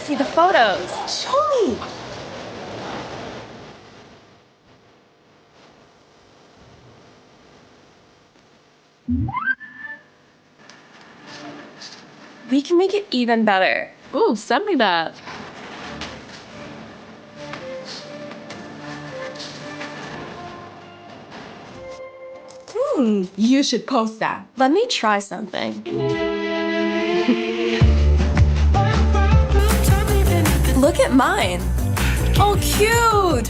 see the photos. Show me. We can make it even better. Ooh, send me that. You should post that. Let me try something. Look at mine. Oh, cute.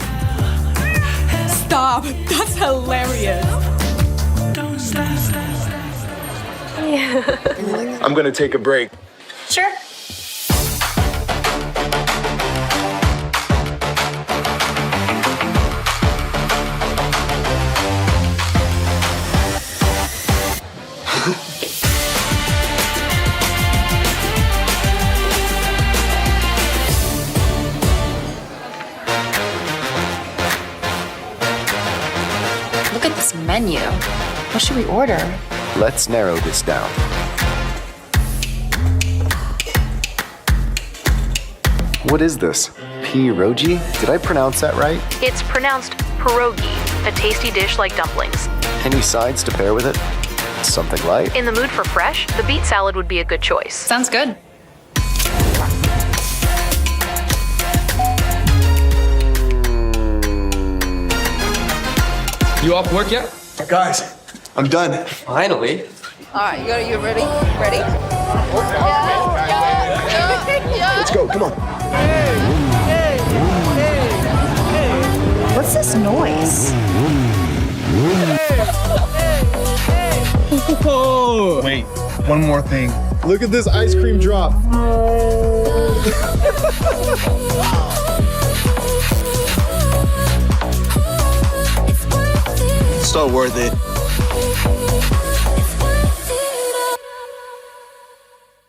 Stop. That's hilarious. I'm gonna take a break. Sure. Look at this menu. What should we order? Let's narrow this down. What is this? Pierogi? Did I pronounce that right? It's pronounced pierogi, a tasty dish like dumplings. Any sides to pair with it? Something light? In the mood for fresh, the beet salad would be a good choice. Sounds good. You off work yet? Guys, I'm done. Finally. All right, you ready? Ready? Let's go, come on. What's this noise? Wait, one more thing. Look at this ice cream drop. So worth it.